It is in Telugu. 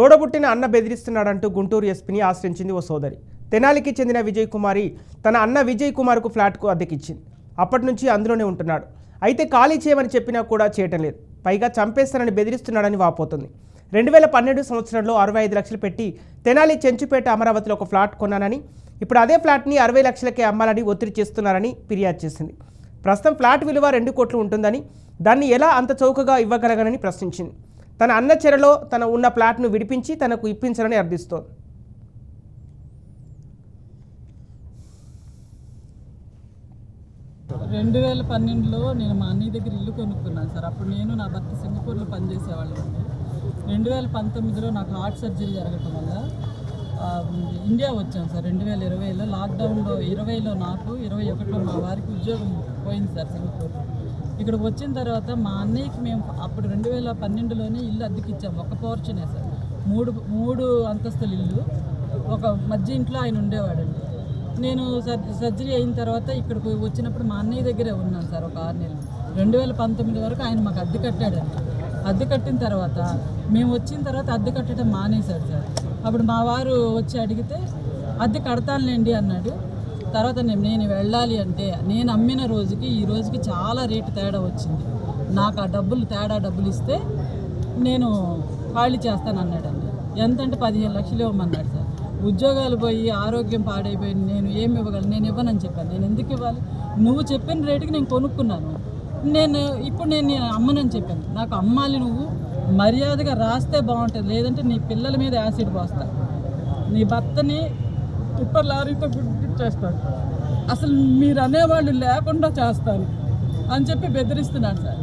తోడబుట్టిన అన్న బెదిరిస్తున్నాడంటూ గుంటూరు ఎస్పీని ఆశ్రయించింది ఓ సోదరి. తెనాలికి చెందిన విజయ్ కుమారి తన అన్న విజయ్ కుమార్కు ఫ్లాట్కు అద్దెకిచ్చింది. అప్పటి నుంచి అందులోనే ఉంటున్నాడు. అయితే ఖాళీ చేయమని చెప్పినా కూడా చేయటం లేదు. పైగా చంపేస్తానని బెదిరిస్తున్నాడని వాపోతుంది. 2012 సంవత్సరంలో 65 లక్షలు పెట్టి తెనాలి చెంచుపేట అమరావతిలో ఒక ఫ్లాట్ కొన్నానని, ఇప్పుడు అదే ఫ్లాట్ని 60 లక్షలకే అమ్మాలని ఒత్తిడి చేస్తున్నారని ఫిర్యాదు చేసింది. ప్రస్తుతం ఫ్లాట్ విలువ 2 కోట్లు ఉంటుందని, దాన్ని ఎలా అంత చౌకగా ఇవ్వగలగనని ప్రశ్నించింది. తన అన్న చెరలో తన ఉన్న ఫ్లాట్ను విడిపించి తనకు ఇప్పించాలని అర్థిస్తోంది. రెండు 2012లో నేను మా అన్నయ్య దగ్గర ఇల్లు కొనుక్కున్నాను సార్. అప్పుడు నేను నా భర్త సింగపూర్లో పనిచేసేవాళ్ళం. 2019లో నాకు హార్ట్ సర్జరీ జరగటం వల్ల ఇండియా వచ్చాను సార్. 2020లో లాక్డౌన్లో 20లో నాకు 21లో మా వారికి ఉద్యోగం పోయింది సార్ సింగపూర్లో. ఇక్కడ వచ్చిన తర్వాత మా అన్నయ్యకి మేము అప్పుడు 2012లోనే ఇల్లు అద్దెకిచ్చాము. ఒక పోర్షనే సార్, మూడు అంతస్తుల ఇల్లు. ఒక మధ్య ఇంట్లో ఆయన ఉండేవాడండి. నేను సర్జరీ అయిన తర్వాత ఇక్కడికి వచ్చినప్పుడు మా అన్నయ్య దగ్గరే ఉన్నాను సార్ ఒక 6 నెలలు. 2019 వరకు ఆయన మాకు అద్దె కట్టాడండి. అద్దె కట్టిన తర్వాత మేము వచ్చిన తర్వాత అద్దె కట్టడం మానేశాడు సార్. అప్పుడు మా వారు వచ్చి అడిగితే అద్దె కడతానులేండి అన్నాడు. తర్వాత నేను వెళ్ళాలి అంటే నేను అమ్మిన రోజుకి ఈ రోజుకి చాలా రేటు తేడా వచ్చింది. నాకు ఆ డబ్బులు ఇస్తే నేను ఖాళీ చేస్తాను అన్నాడండి. ఎంతంటే 15 లక్షలు ఇవ్వమన్నాడు సార్. ఉద్యోగాలు పోయి ఆరోగ్యం పాడైపోయింది. నేను ఏమి ఇవ్వగలను? నేను ఇవ్వనని చెప్పాను. నేను ఎందుకు ఇవ్వాలి? నువ్వు చెప్పిన రేటుకి నేను కొనుక్కున్నాను. ఇప్పుడు నేను అమ్మనని చెప్పాను. నాకు అమ్మాలి, నువ్వు మర్యాదగా రాస్తే బాగుంటుంది, లేదంటే నీ పిల్లల మీద యాసిడ్ పోస్తా, నీ భర్తని టిప్పర్ లారీతో చేస్తాను, అసలు మీరు అనేవాళ్ళు లేకుండా చేస్తాను అని చెప్పి బెదిరిస్తున్నాడు సార్.